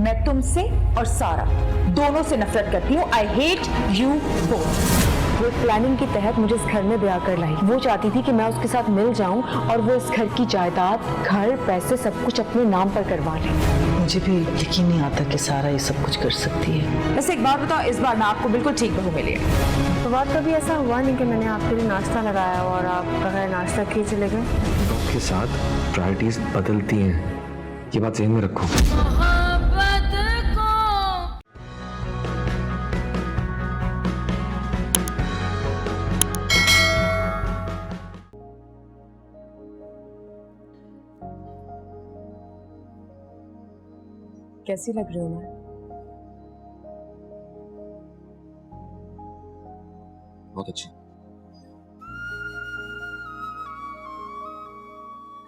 मैं तुमसे और सारा दोनों से नफरत करती हूँ। I hate you both. वो प्लानिंग के तहत मुझे इस घर में ब्याह कर लाई। वो चाहती थी कि मैं उसके साथ मिल जाऊं और वो इस घर की जायदाद, घर, पैसे सब कुछ अपने नाम पर करवा ले। मुझे भी यकीन नहीं आता कि सारा ये सब कुछ कर सकती है। बस एक बात बताओ, इस बार ना आपको बिल्कुल ठीक बहू मिली है। तो बात कभी ऐसा हुआ नहीं कि मैंने आपके लिए नाश्ता लगाया और आप बगैर नाश्ता किए चले गए। वक्त के साथ प्रायोरिटीज बदलती हैं, ये बात ज़हन में रखो। कैसी लग रही हूँ मैं? बहुत अच्छी।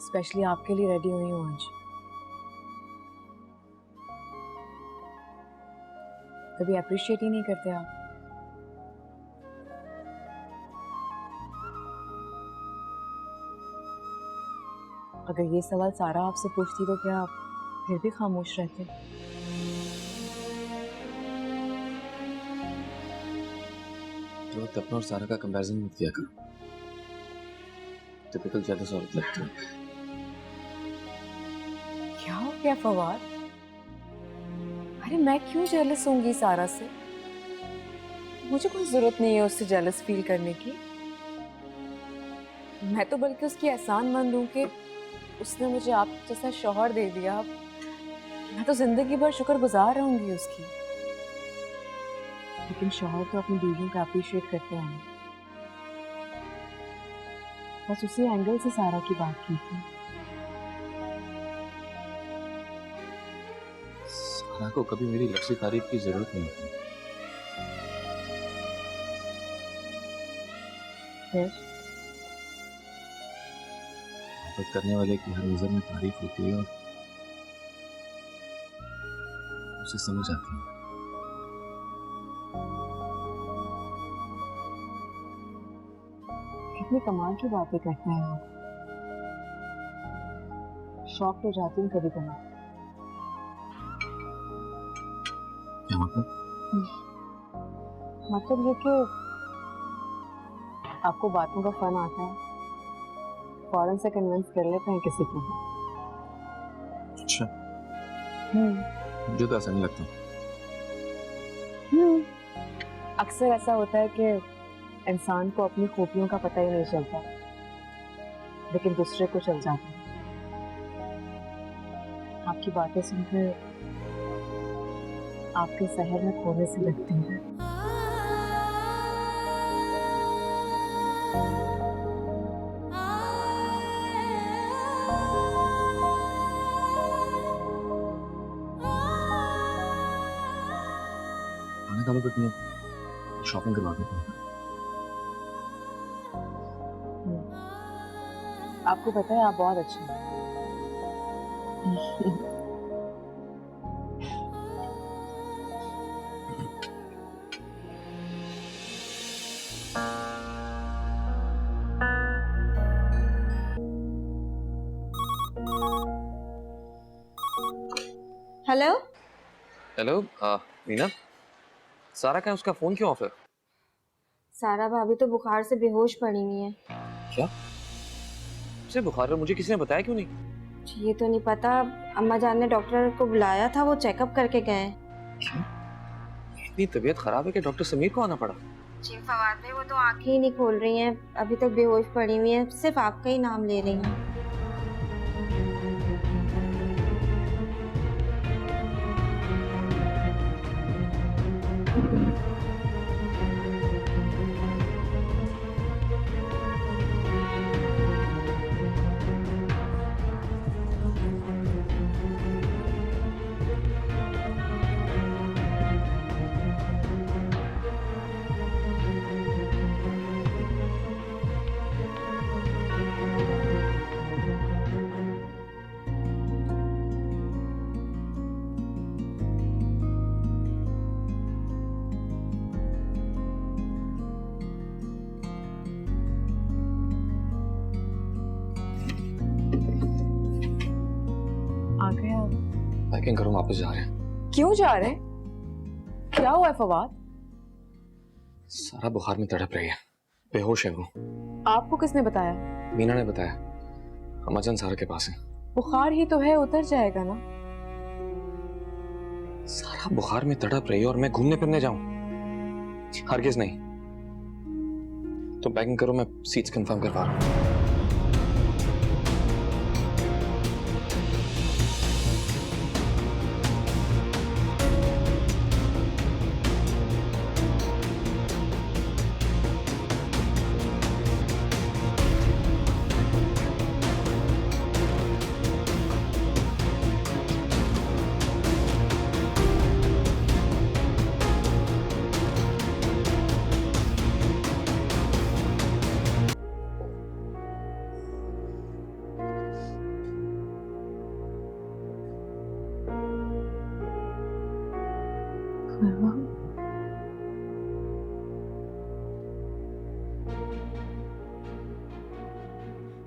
स्पेशली आपके लिए रेडी हुई हूँ आज। कभी अप्रिशिएट ही नहीं करते आप। अगर ये सवाल सारा आपसे पूछती तो क्या आप फिर भी खामोश रहते? तो अपना और सारा का कंपैरिजन मत किया करो। टिपिकल जेलस औरत लगती है। क्या हो गया फवाद? अरे मैं क्यों जेलस होंगी सारा से? मुझे कोई जरूरत नहीं है उससे जेलस फील करने की। मैं तो बल्कि उसकी एहसानमंद हूँ कि उसने मुझे आप जैसा शौहर दे दिया। मैं तो जिंदगी भर शुक्रगुजार रहूंगी उसकी। लेकिन शौहर तो अपनी बीवियों का अप्रिशिएट करते हैं। बस उसी एंगल से सारा की बात की थी। सारा को कभी मेरी लफ्ज़ी तारीफ की जरूरत नहीं होती। मोहब्बत करने वाले की हर नजर में तारीफ होती है और उसे समझ आती है। कितनी कमाल की बातें करते हैं आप। शौक तो जाती हूँ कभी कभी। क्या मतलब? मतलब ये कि आपको बातों का फन आता है, फौरन से कन्विंस कर लेते हैं किसी को। अच्छा, मुझे तो ऐसा नहीं लगता। अक्सर ऐसा होता है कि इंसान को अपनी खूबियों का पता ही नहीं चलता, लेकिन दूसरे को चल जाता है। आपकी बातें सुनकर आपके शहर में खोने से लगती हैं। आने का मतलब तुम्हें शॉपिंग करवा देता हूँ। आपको पता है आप बहुत अच्छे हैं। हेलो हेलो, मीना, सारा का उसका फोन क्यों ऑफ है? सारा भाभी तो बुखार से बेहोश पड़ी हुई है। क्या? उसे बुखार है? मुझे किसी ने बताया क्यों नहीं? ये तो नहीं पता, अम्मा जान ने डॉक्टर को बुलाया था, वो चेकअप करके गए। इतनी तबीयत खराब है कि डॉक्टर समीर को आना पड़ा। जी फवाद भाई, वो तो आंखें ही नहीं खोल रही हैं, अभी तक बेहोश पड़ी हुई हैं, सिर्फ आपका ही नाम ले रही हैं। आ गए आप? पैकिंग करो, वापस जा रहे हैं। क्यों जा रहे हैं? क्या हुआ है फवाद? सारा बुखार में तड़प रही है, बेहोश है वो। आपको किसने बताया? मीना ने बताया, हम अजन सारा के पास हैं। बुखार ही तो है, उतर जाएगा ना। सारा बुखार में तड़प रही है और मैं घूमने फिरने जाऊं? हरगिज नहीं। तुम पैकिंग करो, मैं सीट्स कंफर्म करवा रहा हूं।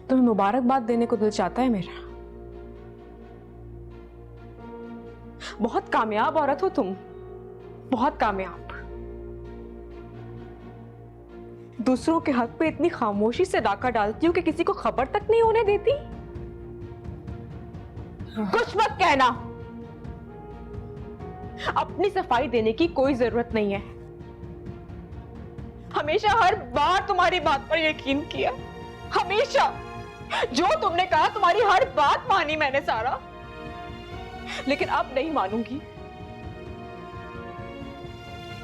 तुम्हें मुबारकबाद देने को दिल चाहता है मेरा। बहुत कामयाब औरत हो तुम, बहुत कामयाब। दूसरों के हक पे इतनी खामोशी से डाका डालती हो कि किसी को खबर तक नहीं होने देती। कुछ मत कहना, अपनी सफाई देने की कोई जरूरत नहीं है। हमेशा हर बार तुम्हारी बात पर यकीन किया, हमेशा। जो तुमने कहा तुम्हारी हर बात मानी मैंने सारा, लेकिन अब नहीं मानूंगी।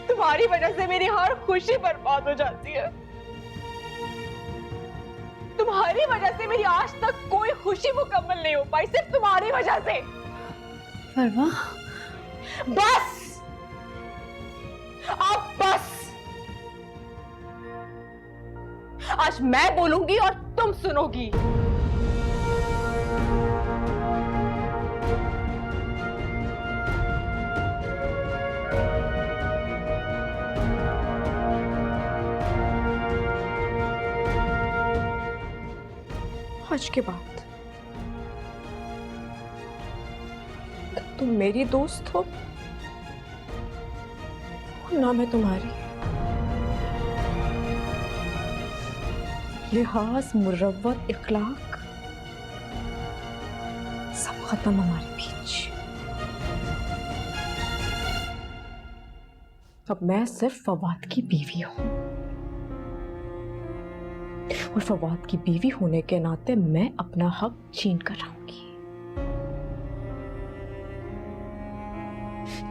तुम्हारी वजह से मेरी हर खुशी बर्बाद हो जाती है। तुम्हारी वजह से मेरी आज तक कोई खुशी मुकम्मल नहीं हो पाई, सिर्फ तुम्हारी वजह से। फरवा, बस, अब बस। आज मैं बोलूंगी और तुम सुनोगी। आज के बाद तुम मेरी दोस्त हो, ना मैं तुम्हारी। लिहाज, मुरव्वत, इखलाक सब खत्म हमारे बीच। अब मैं सिर्फ फवाद की बीवी हूं, और फवाद की बीवी होने के नाते मैं अपना हक छीन कर रहूंगी,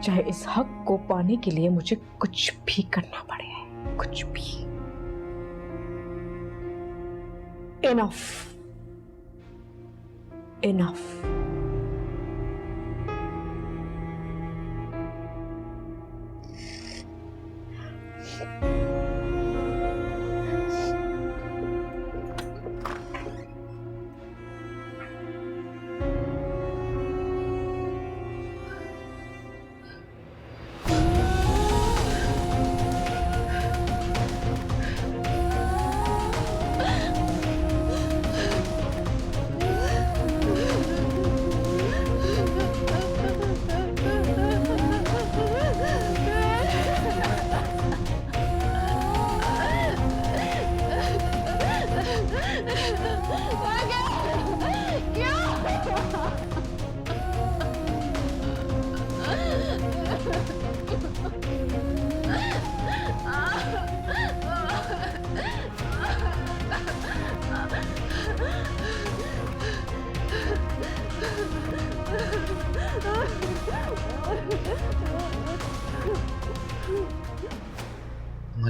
चाहे इस हक को पाने के लिए मुझे कुछ भी करना पड़े, कुछ भी। Enough. Enough.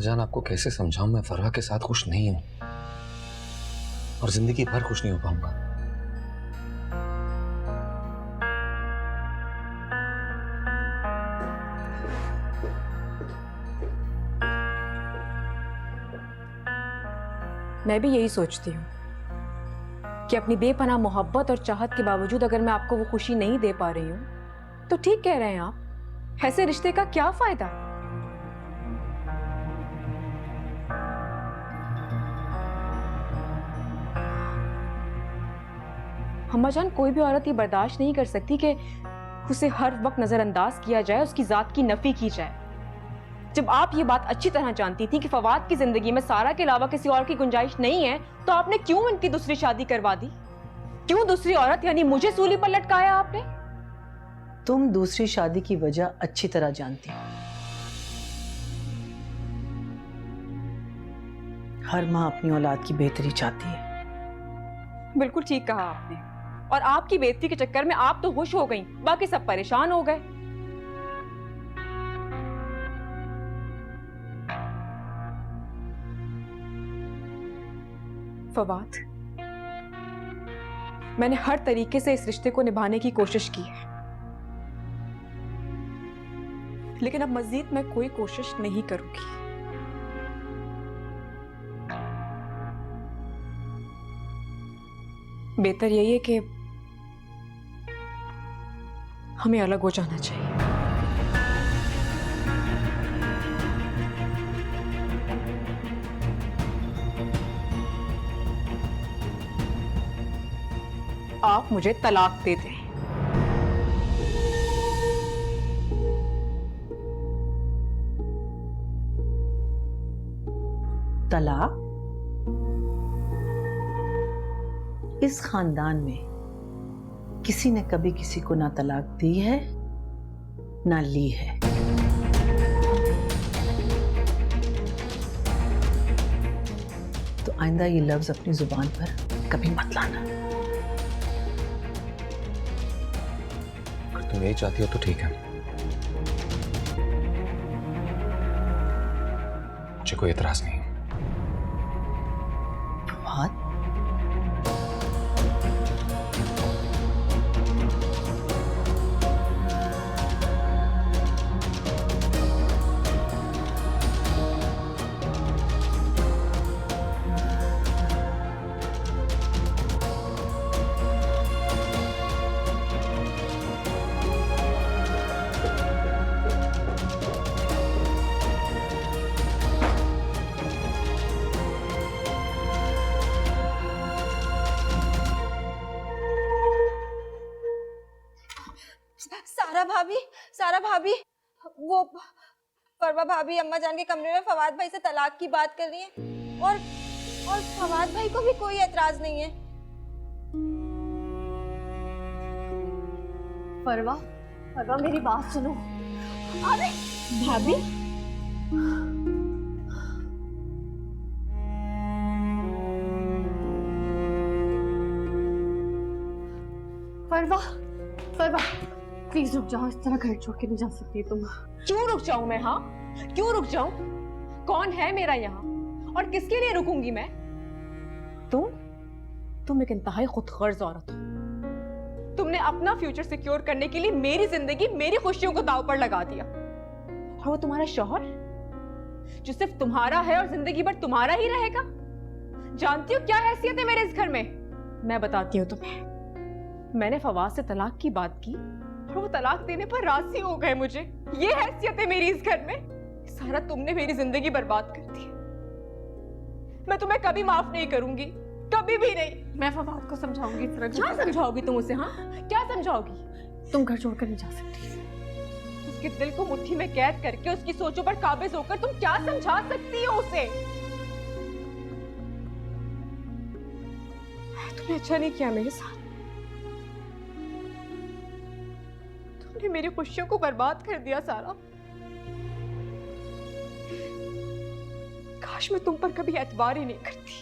जान, आपको कैसे समझाऊं, मैं फरवा के साथ खुश नहीं हूं और जिंदगी भर खुश नहीं हो पाऊंगा। मैं भी यही सोचती हूँ कि अपनी बेपनाह मोहब्बत और चाहत के बावजूद अगर मैं आपको वो खुशी नहीं दे पा रही हूँ तो ठीक कह रहे हैं आप। ऐसे रिश्ते का क्या फायदा? अम्मा जान, कोई भी औरत ये बर्दाश्त नहीं कर सकती कि उसे हर वक्त नजरअंदाज किया जाए, उसकी जात की नफी की जाए। जब आप ये बात अच्छी तरह जानती थी कि फवाद की जिंदगी में सारा के अलावा किसी और की गुंजाइश नहीं है, तो आपने क्यों इनकी दूसरी शादी करवा दी? क्यों दूसरी औरत यानी मुझे सूली पर लटकाया आपने? तुम दूसरी शादी की वजह अच्छी तरह जानती हो। हर माँ अपनी औलाद की बेहतरी चाहती है। बिल्कुल ठीक कहा आपने। और आपकी बेइज्जती के चक्कर में आप तो खुश हो गई, बाकी सब परेशान हो गए। फवाद, मैंने हर तरीके से इस रिश्ते को निभाने की कोशिश की है, लेकिन अब मजीद मैं कोई कोशिश नहीं करूंगी। बेहतर यही है कि हमें अलग हो जाना चाहिए। आप मुझे तलाक दे दें। तलाक? इस खानदान में किसी ने कभी किसी को ना तलाक दी है ना ली है। तो आइंदा ये लफ्ज अपनी जुबान पर कभी मत लाना। अगर तुम यही चाहती हो तो ठीक है, मुझे कोई एतराज नहीं। फवाद, सारा भाभी, वो परवा भाभी अम्मा जान के कमरे में फवाद भाई से तलाक की बात कर रही है और फवाद भाई को भी कोई एतराज नहीं है। परवा मेरी बात सुनो। अरे भाभी, परवा प्लीज रुक जाओ, इस तरह घर छोड़ के नहीं जा सकती तुम। क्यों रुक जाऊं मैं? हाँ, क्यों रुक जाऊं? कौन है मेरा यहाँ और किसके लिए रुकूंगी मैं? तुम एक इंतहाई खुदगर्ज औरत हो। तुमने अपना फ्यूचर सिक्योर करने के लिए मेरी जिंदगी, मेरी खुशियों को दांव पर लगा दिया। और वो तुम्हारा शौहर जो सिर्फ तुम्हारा है और जिंदगी भर तुम्हारा ही रहेगा। जानती हो क्या हैसियत है मेरे इस घर में? मैं बताती हूँ तुम्हें। मैंने फवाद से तलाक की बात की और वो तलाक देने पर राजी हो गए मुझे। ये हैसियत है मेरी इस घर में। सारा तुमने मेरी जिंदगी बर्बाद कर दी। मैं तुम्हें कभी माफ नहीं करूंगी, कभी भी नहीं। मैं फवाद को समझाऊंगी। क्या समझाओगी तुम उसे? हाँ, क्या समझाओगी? तुम घर छोड़कर नहीं जा सकती। उसके दिल को मुट्ठी में कैद करके उसकी सोचों पर काबिज होकर तुम क्या समझा सकती हो उसे? तुमने अच्छा नहीं किया मेरे साथ। तुमने मेरी खुशियों को बर्बाद कर दिया सारा। काश मैं तुम पर कभी एतबार ही नहीं करती।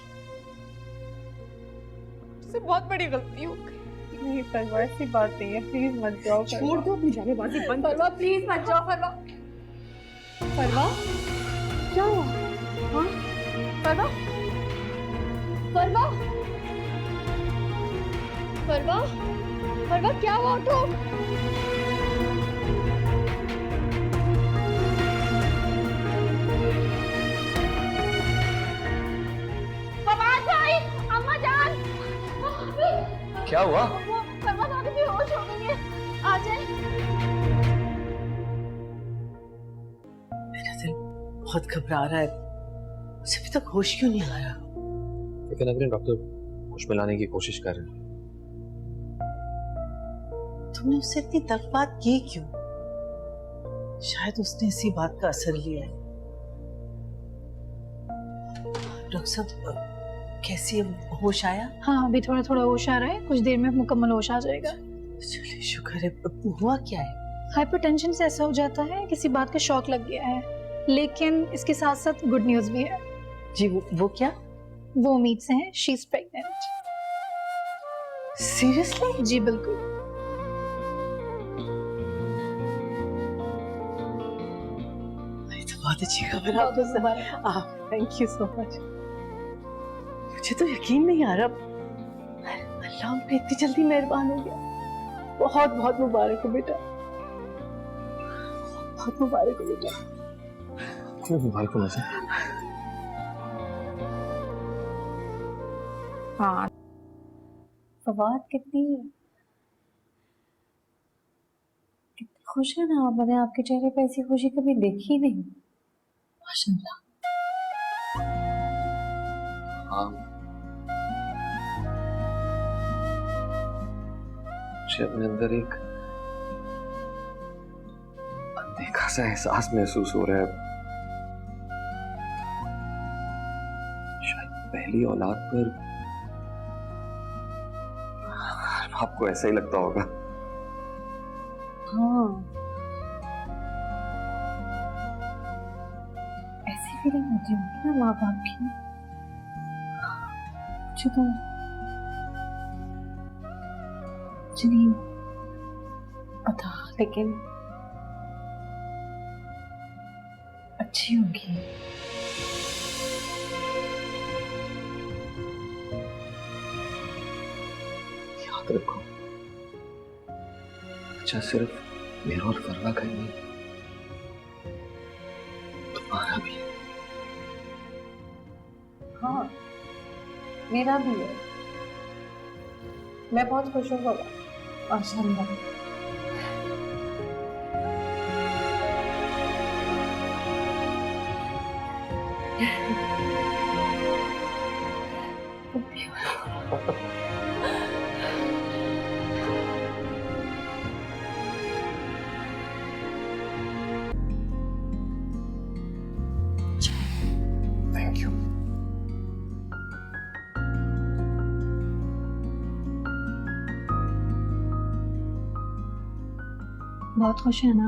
मुझसे बहुत बड़ी गलती हो गई। नहीं परवा, ऐसी बात नहीं है, प्लीज मत जाओ। छोड़ दो अपनी जानेबाजी बंद। परवा प्लीज मत जाओ। परवा क्या हुआ? हाँ परवा क्या हुआ? उठो। फवाद भाई, अम्मा जान, क्या हुआ? परवा भाभी बेहोश हो गई है, आ जाए। मेरा दिल बहुत घबरा रहा है, मुझे अभी तक होश क्यों नहीं आया? लेकिन अगर डॉक्टर होश में लाने की कोशिश कर रहे हैं तो तुमने उससे इतनी तक बात की क्यों? शायद उसने इसी बात का असर लिया है। डॉक्टर साहब कैसी है, होश आया? हाँ, अभी थोड़ा थोड़ा होश आ रहा है, कुछ देर में मुकम्मल होश आ जाएगा। चलिए शुक्र है। हुआ क्या है? हाइपरटेंशन से ऐसा हो जाता है, किसी बात का शॉक लग गया है, लेकिन इसके साथ साथ गुड न्यूज भी है। जी वो क्या? वो उम्मीद से है, शी इज प्रेग्नेंट। सीरियसली? जी बिल्कुल। तो बहुत अच्छी खबर है आपको sir. Thank you so much. मुझे तो यकीन नहीं आ रहा, अल्लाह हम पे इतनी जल्दी मेहरबान हो गया। बहुत बहुत मुबारक हो बेटा, बहुत मुबारक हो बेटा। क्यों मुबारक हो मुझे? हाँ, फवाद कितनी खुश है ना, मैंने आपके चेहरे पे ऐसी खुशी कभी देखी नहीं। माशाल्लाह। हाँ, मुझे अपने अंदर एक अनदेखा सा एहसास महसूस हो रहा है। शायद पहली औलाद पर आपको ऐसा ही लगता होगा। हाँ, ऐसी फीलिंग होती होगी ना माँ बाप की। मुझे तो मुझे नहीं पता, लेकिन अच्छी होगी। याद रखो, अच्छा सिर्फ मेरा और फरवा का ही नहीं, तुम्हारा भी है। हाँ, मेरा भी है। मैं बहुत खुश हूँ बाबा, माशाल्लाह। Thank you. बहुत खुश है ना?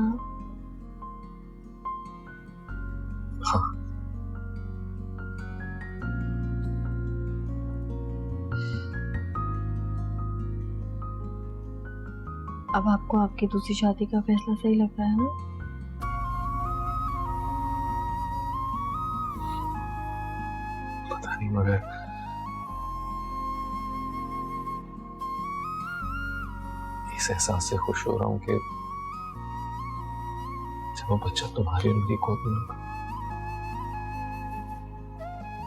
हाँ, अब आपको आपकी दूसरी शादी का फैसला सही लग रहा है ना? पता नहीं, मगर इस एहसास से खुश हो रहा हूं कि जब वो बच्चा तुम्हारी और मेरी गोद में होगा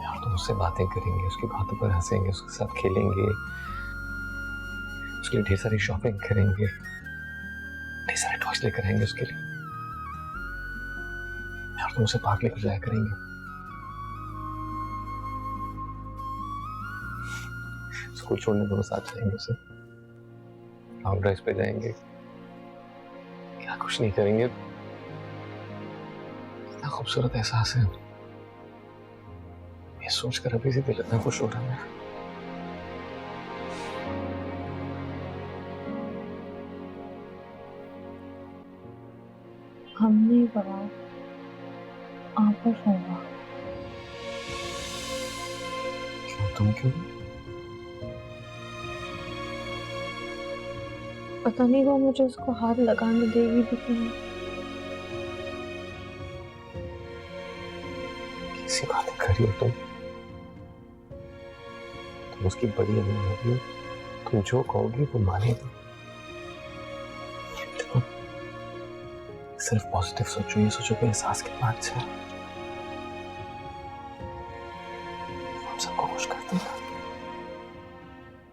और तुम उससे बातें करेंगे, उसकी बातों पर हंसेंगे, उसके साथ खेलेंगे, उसके लिए ढेर सारी शॉपिंग करेंगे, ढेर सारे टॉयज लेकर आएंगे उसके लिए, और तुम उसे पार्क लेकर जाया करेंगे, स्कूल छोड़ने दोनों साथ जाएंगे, उसे लॉन्ग ड्राइव पे जाएंगे, क्या कुछ नहीं करेंगे। कितना खूबसूरत एहसास है, ये सोचकर अभी से दिल इतना खुश हो रहा है। हमने बड़ा आप पर फरवा। तुम क्यों? पता नहीं वो मुझे उसको हाथ लगाने देगी भी कि नहीं। कैसी बातें कर रही हो तुम उसकी बड़ी अम्मी होगी, तुम जो कहोगी वो मानेगी। देखो, सिर्फ पॉजिटिव सोचो, ये सोचो कि एहसास कितना अच्छा है, हम सबको खुश करते हैं।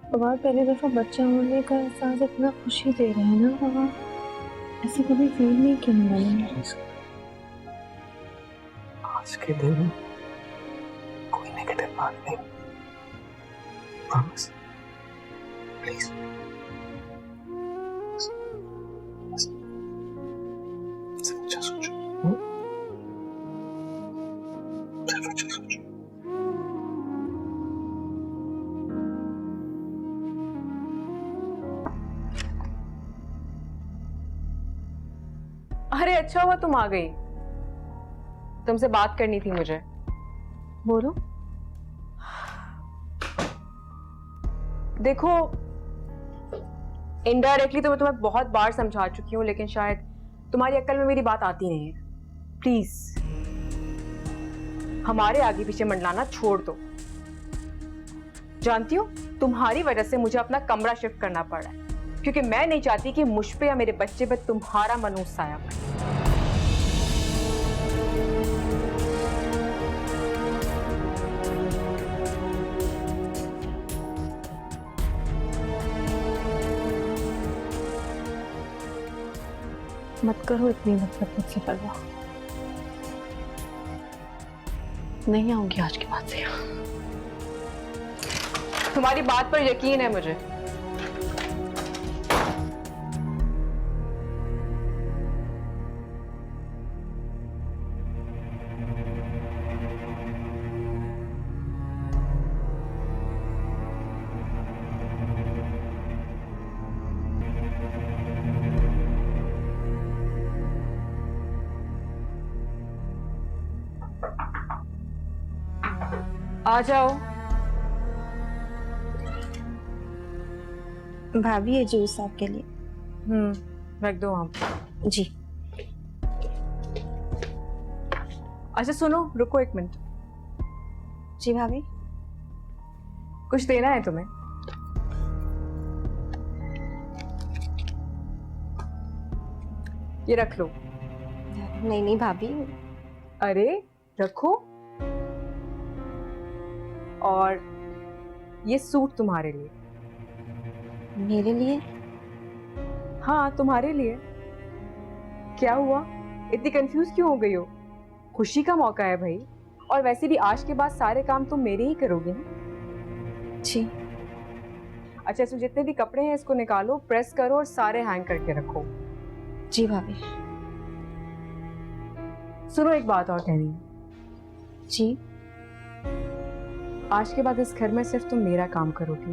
बाबा पहली दफा बच्चा होने का एहसास इतना खुशी दे रहे हैं ना बाबा, ऐसे कभी फील नहीं किया मैंने। आज के दिन कोई नेगेटिव बात नहीं, प्रॉमिस, प्लीज। अरे अच्छा हुआ तुम आ गई, तुमसे बात करनी थी मुझे। बोलो। देखो, इनडायरेक्टली तो मैं तुम्हें बहुत बार समझा चुकी हूँ, लेकिन शायद तुम्हारी अक्ल में मेरी बात आती नहीं है। प्लीज हमारे आगे पीछे मंडलाना छोड़ दो। जानती हो, तुम्हारी वजह से मुझे अपना कमरा शिफ्ट करना पड़ रहा है, क्योंकि मैं नहीं चाहती कि मुझ पे या मेरे बच्चे पे तुम्हारा मनहूस साया पड़े। मत करो इतनी नफरत मुझसे परवा। नहीं आऊंगी आज के बाद से। तुम्हारी बात पर यकीन है मुझे। आ जाओ। भाभी ये जूस आपके लिए। रख दो वहां पे। जी। अच्छा सुनो, रुको एक मिनट। जी भाभी। कुछ देना है तुम्हें? ये रख लो। नहीं नहीं भाभी। अरे रखो। और ये सूट तुम्हारे लिए। मेरे लिए? हाँ तुम्हारे लिए। क्या हुआ, इतनी कंफ्यूज क्यों हो गई हो? खुशी का मौका है भाई, और वैसे भी आज के बाद सारे काम तुम मेरे ही करोगे ना। जी। अच्छा, इसमें जितने भी कपड़े हैं इसको निकालो, प्रेस करो और सारे हैंग करके रखो। जी भाभी। सुनो, एक बात और कहनी है। जी। आज के बाद इस घर में सिर्फ तुम मेरा काम करोगी,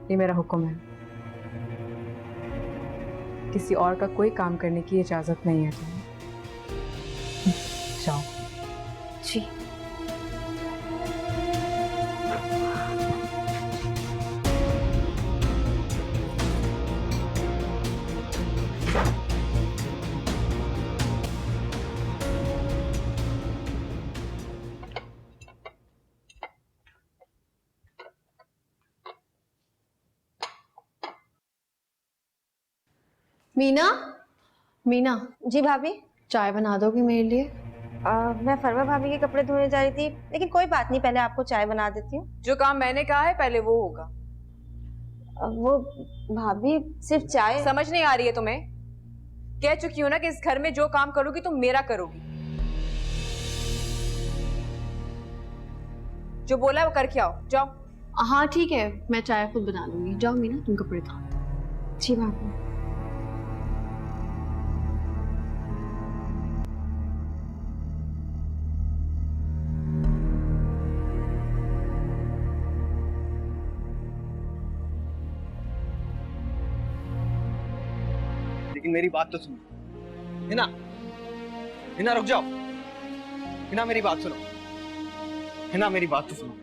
ये मेरा हुक्म है। किसी और का कोई काम करने की इजाजत नहीं है तुम्हें। जाओ। जी। मीना, मीना जी भाभी। चाय बना दोगी मेरे लिए? मैं फरवा भाभी के कपड़े धोने जा रही थी, लेकिन कोई बात नहीं, पहले आपको चाय बना देती हूँ। जो काम मैंने कहा है पहले वो होगा। वो भाभी सिर्फ चाय। समझ नहीं आ रही है तुम्हें? कह चुकी हूँ ना कि इस घर में जो काम करोगी तुम मेरा करोगी। जो बोला है वो करके आओ, जाओ। हाँ ठीक है, मैं चाय खुद बना लूंगी। जाओ मीना, तुम कपड़े धो। जी भाभी। लेकिन मेरी बात तो सुनो। हिना, हिना रुक जाओ। हिना मेरी बात सुनो। हिना मेरी बात तो सुनो।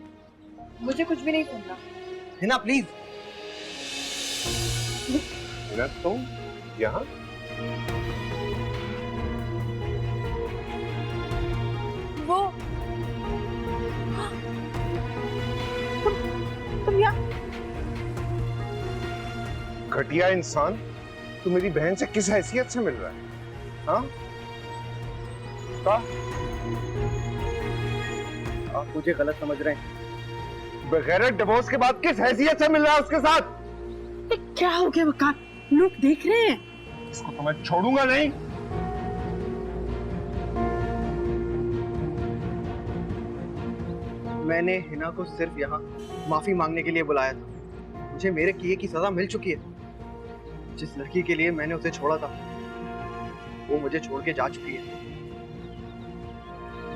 मुझे कुछ भी नहीं सुनना। हिना प्लीज। हिना तुम यहाँ? वो तुम यहाँ? घटिया इंसान, तू मेरी बहन से किस हैसियत से मिल रहा है? हाँ? आप मुझे गलत समझ रहे हैं। बगैर डिवोर्स के बाद किस हैसियत से मिल रहा है उसके साथ? क्या हो गया वकार? लोग देख रहे हैं। इसको तो मैं छोड़ूंगा नहीं। मैंने हिना को सिर्फ यहाँ माफी मांगने के लिए बुलाया था। मुझे मेरे किए की सजा मिल चुकी है। जिस लड़की के लिए मैंने उसे छोड़ा था वो मुझे छोड़ के जा चुकी है,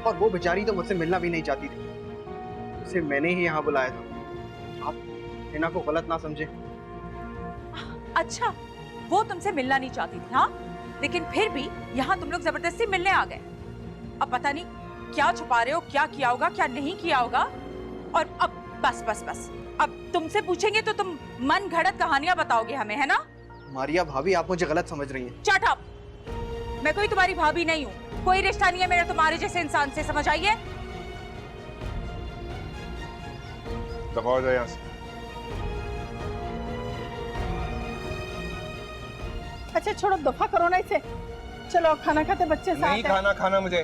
और वो बेचारी तो मुझसे मिलना भी नहीं चाहती थी। उसे मैंने ही यहाँ बुलाया था। आप हिना को गलत ना समझे। अच्छा, वो तुमसे मिलना नहीं चाहती थी, हाँ? लेकिन फिर भी यहाँ तुम लोग जबरदस्ती मिलने आ गए। अब पता नहीं क्या छुपा रहे हो, क्या किया होगा क्या नहीं किया होगा। और अब बस बस बस, अब तुमसे पूछेंगे तो तुम मन घड़त कहानियां बताओगे हमें, है ना? मारिया भाभी, आप मुझे गलत समझ रही हैं। Shut up! मैं कोई तुम्हारी भाभी नहीं हूँ, कोई रिश्ता नहीं है मेरा तुम्हारे जैसे इंसान से, समझ आइए? दबाओ जाए यहाँ से। अच्छा छोड़ो, दफा करो ना इसे। चलो खाना खाते बच्चे साथ नहीं हैं। खाना खाना मुझे,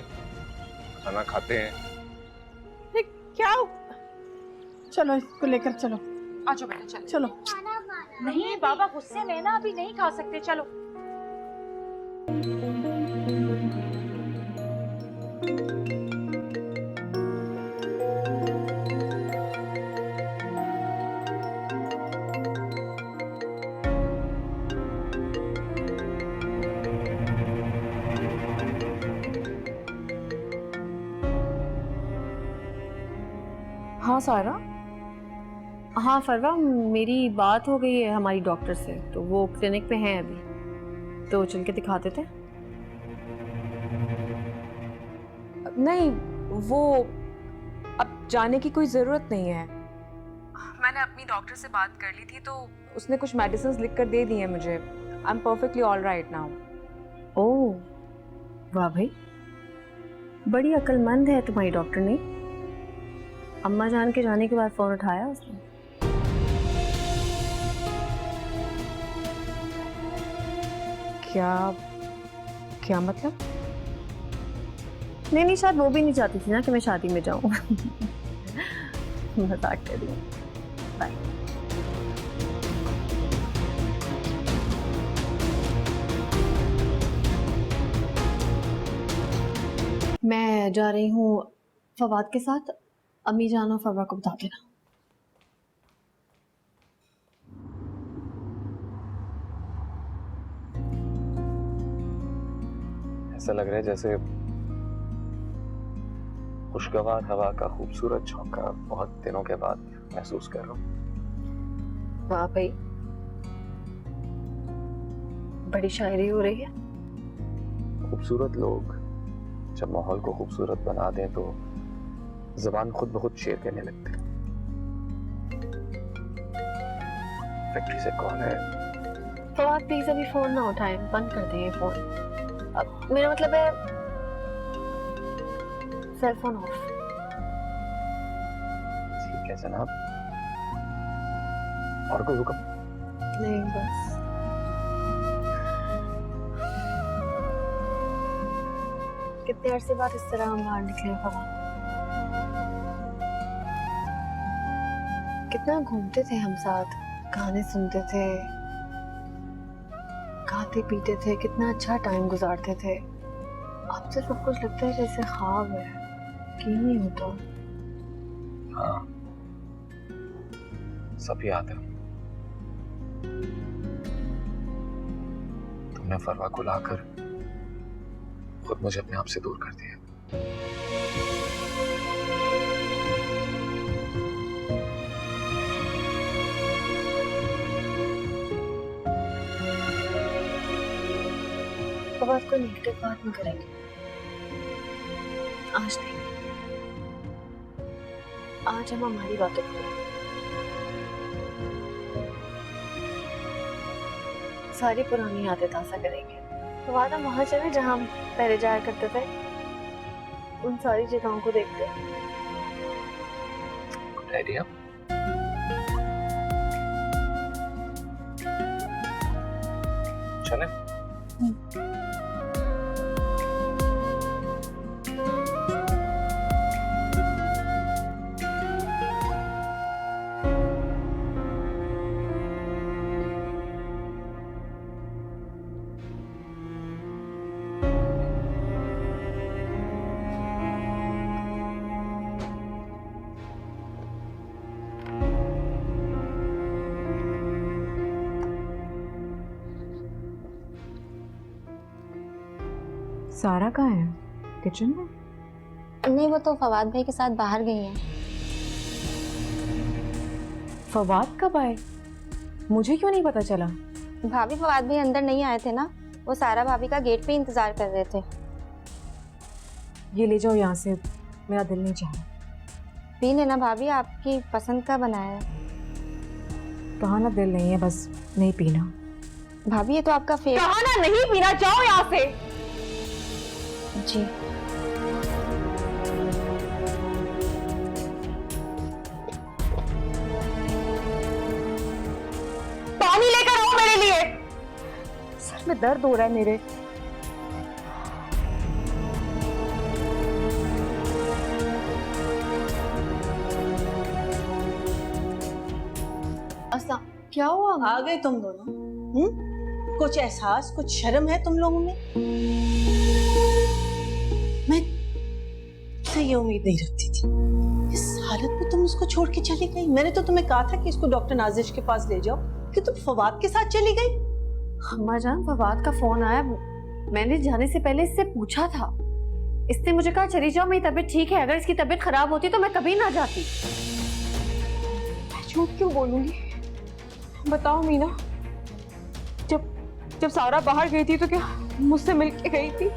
खाना खाते हैं। ये क्या चलो इसको लेकर चलो। आ जाओ बेटा, चलो। चलो नहीं बाबा, गुस्से में ना, अभी नहीं खा सकते, चलो। हाँ सारा। हाँ फरवा, मेरी बात हो गई है हमारी डॉक्टर से, तो वो क्लिनिक पे हैं अभी, तो चल के दिखाते थे। नहीं, वो अब जाने की कोई ज़रूरत नहीं है। मैंने अपनी डॉक्टर से बात कर ली थी, तो उसने कुछ मेडिसिन लिख कर दे दी हैं मुझे। I am perfectly all right now. Oh वाह भाई, बड़ी अक्लमंद है तुम्हारी डॉक्टर ने। अम्मा जान के जाने के बाद फोन उठाया उसने? क्या क्या मतलब? नहीं शायद वो भी नहीं चाहती थी ना कि मैं शादी में जाऊं। मजाक कर रही हूँ। बाय। मैं जा रही हूँ फवाद के साथ, अम्मी जान और फरवा को बता देना। ऐसा लग रहा है जैसे खुशगवार हवा का खूबसूरत झोंका बहुत दिनों के बाद महसूस कर रहा हूँ। वाह भाई, बड़ी शायरी हो रही है। खूबसूरत लोग जब माहौल को खूबसूरत बना दें तो ज़बान खुद ब खुद शेर कहने लगती है। फैक्ट्री से कौन है? फवाद प्लीज अभी फोन ना उठाएं, बंद कर दें ये फोन। अब मेरा मतलब है सेल फोन ऑफ। ठीक है जनाब, और कोई हुक्म? नहीं बस। कितने अरसे बाद इस तरह हम बाहर निकले फवाद। कितना घूमते थे हम साथ, गाने सुनते थे, खाते पीते थे, कितना अच्छा टाइम गुजारते थे। अब तो सब कुछ लगता है जैसे ख्वाब है, यकीन नहीं होता। हाँ, सब याद है। तुमने फरवा को लाकर खुद मुझे अपने आप से दूर कर दिया। फवाद को नेगेटिव बात नहीं करेंगे आज नहीं। आज हम हमारी बातों को सारी पुरानी यादें ताज़ा करेंगे। फवाद हम वहां चले जहां हम पहले जाया करते थे, उन सारी जगहों को देखते। Good idea. चले? सारा कहाँ है? किचन में? नहीं, वो तो फवाद भाई के साथ बाहर गई हैं। फवाद कब आए? मुझे क्यों नहीं पता चला? भाभी, फवाद भाई अंदर नहीं आए थे ना, वो सारा भाभी का गेट पे इंतजार कर रहे थे। ये ले जाओ यहाँ से, मेरा दिल नहीं चाह रहा। पी लेना भाभी, आपकी पसंद का बनाया है। कहा ना दिल नहीं है, बस नहीं पीना। भाभी ये तो आपका फेवरेट। कहा ना नहीं पीना, जाओ यहाँ से। जी पानी लेकर आओ मेरे लिए। सर में दर्द हो रहा है मेरे। क्या हुआ? आ गए तुम दोनों? कुछ एहसास, कुछ शर्म है तुम लोगों में? मैं से ये उम्मीद नहीं रखती थी। इस हालत में तुम उसको छोड़ के चली गई। मैंने तो तुम्हें कहा था कि इसको डॉक्टर नाजिश के पास ले जाओ, कि तुम फवाद के साथ चली गई। अम्मा जान, फवाद का फोन आया, मैंने जाने से पहले इससे पूछा था। इसने मुझे कहा चली जाओ, मेरी तबीयत ठीक है, अगर इसकी तबीयत खराब होती तो मैं कभी ना जाती। मैं झूठ क्यों बोलूंगी? बताओ मीना, जब सारा बाहर गई थी तो क्या मुझसे मिलके गई थी?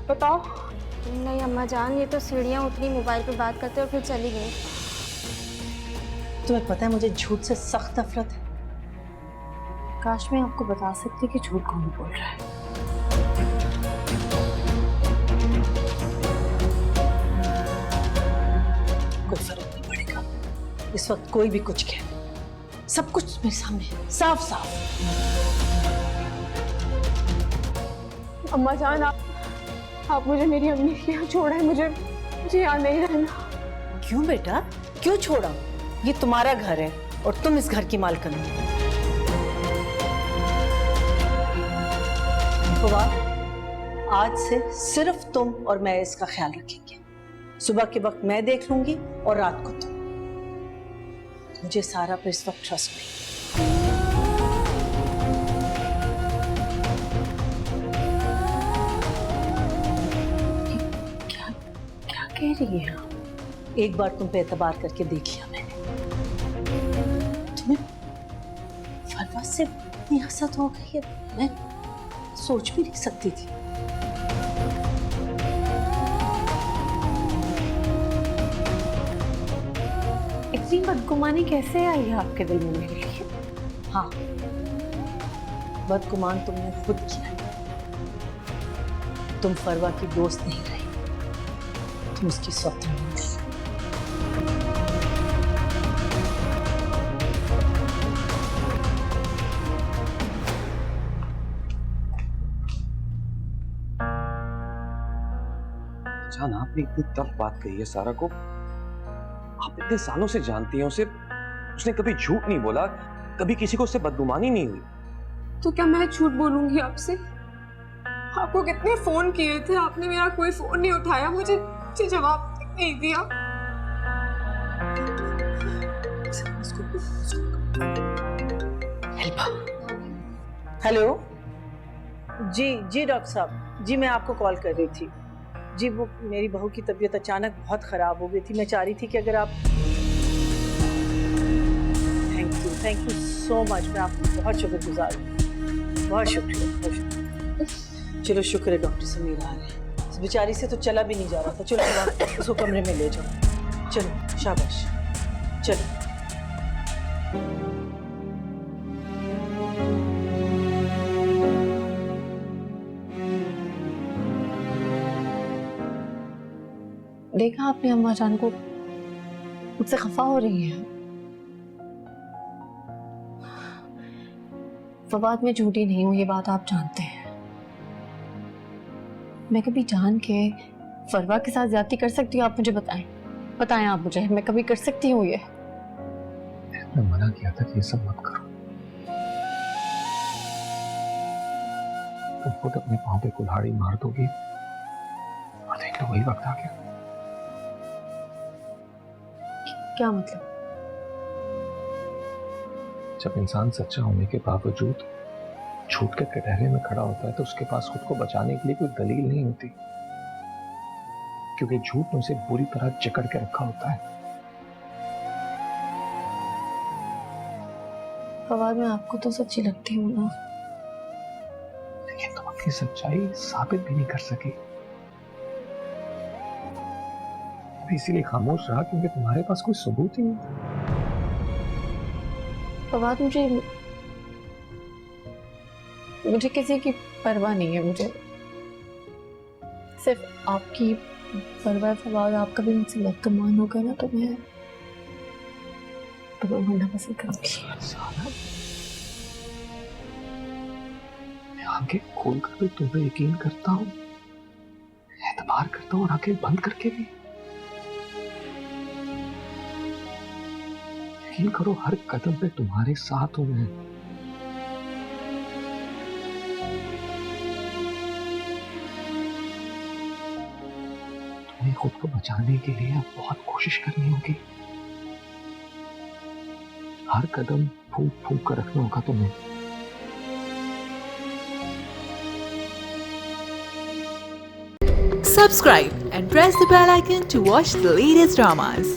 बताओ। नहीं अम्मा जान, ये तो सीढ़ियाँ उतरी, मोबाइल पे बात करते और फिर चली गई। तुम्हें पता है मुझे झूठ से सख्त नफरत है। काश मैं आपको बता सकती कि झूठ कौन बोल रहा है। कोई फर्क नहीं पड़ेगा, इस वक्त कोई भी कुछ कहे, सब कुछ मेरे सामने है, साफ साफ। अम्मा जान, आप मुझे मेरी अम्मी के यहाँ छोड़ा है, मुझे यहाँ नहीं रहना। क्यों बेटा, क्यों छोड़ा? ये तुम्हारा घर है और तुम इस घर की मालकिन हो। फवाद, आज से सिर्फ तुम और मैं इसका ख्याल रखेंगे। सुबह के वक्त मैं देख लूंगी और रात को तुम। मुझे सारा पर इस वक्त ट्रस्ट नहीं। क्या कह रही है? एक बार तुम पे एतबार करके देख लिया मैंने। तुम्हें फरवा से इतनी हसद हो गई है, मैं सोच भी नहीं सकती थी। इतनी बदगुमानी कैसे आई है आपके दिल में मेरे लिए? हाँ, बदगुमान तुमने खुद किया है। तुम फरवा की दोस्त नहीं रही, तुम उसकी सौतेली थी। जान, आपने इतनी टफ बात कही है सारा को। आप इतने सालों से जानती हैं उसे, उसने कभी झूठ नहीं बोला, कभी किसी को उससे बदगुमानी नहीं हुई। तो क्या मैं झूठ बोलूंगी आपसे? आपको कितने फोन किए थे, आपने मेरा कोई फोन नहीं उठाया, मुझे जवाब नहीं दिया। हेलो जी डॉक्टर साहब जी, मैं आपको कॉल कर रही थी जी। वो मेरी बहू की तबीयत अचानक बहुत ख़राब हो गई थी। मैं चाह रही थी कि अगर आप थैंक यू सो मच, मैं आपको बहुत शुक्रगुजार हूँ। बहुत शुक्रिया। चलो शुक्र है डॉक्टर समीर आ रहे हैं। इस बेचारी से तो चला भी नहीं जा रहा था। चलो आप उसको कमरे में ले जाओ। चलो शाबाश, चलो। देखा आपने अम्मा जान को मुझसे खफा हो रही है। फवाद में झूठी नहीं हूं, ये बात आप जानते हैं। मैं कभी जान के फरवा के साथ ज्यादती कर सकती हूँ? आप मुझे बताएं आप मुझे, मैं कभी कर सकती हूँ ये? मैं मना किया था कि ये सब मत करो। तुम खुद अपने पांव पे कुल्हाड़ी मार दोगी और देख लो वही वक्त आ गया। क्या मतलब? जब इंसान सच्चा होने के बावजूद झूठ के कटहरे में खड़ा होता है तो उसके पास खुद को बचाने के लिए कोई दलील नहीं होती, क्योंकि झूठ ने उसे बुरी तरह जकड़ के रखा होता है। फवाद, मैं आपको तो सच्ची लगती हूँ ना, लेकिन की सच्चाई साबित भी नहीं कर सकी। मैं इसीलिए खामोश रहा क्योंकि तुम्हारे पास कोई सबूत ही नहीं था। फवाद, मुझे किसी की परवाह नहीं है। मुझे सिर्फ आपकी परवाह। फवाद, आपका भी मुझसे लग होगा ना, तो मैं मरना पसंद करूंगी। सारा, मैं आंखें खोलकर भी तुम पे यकीन करता हूँ, एतबार करता हूँ, और आंखें बंद करके भी यकीन करो हर कदम पे तुम्हारे साथ हूं मैं। तुम्हें खुद को बचाने के लिए अब बहुत कोशिश करनी होगी। हर कदम फूंक फूंक कर रखना होगा तुम्हें। Subscribe and press the bell icon to watch the latest dramas.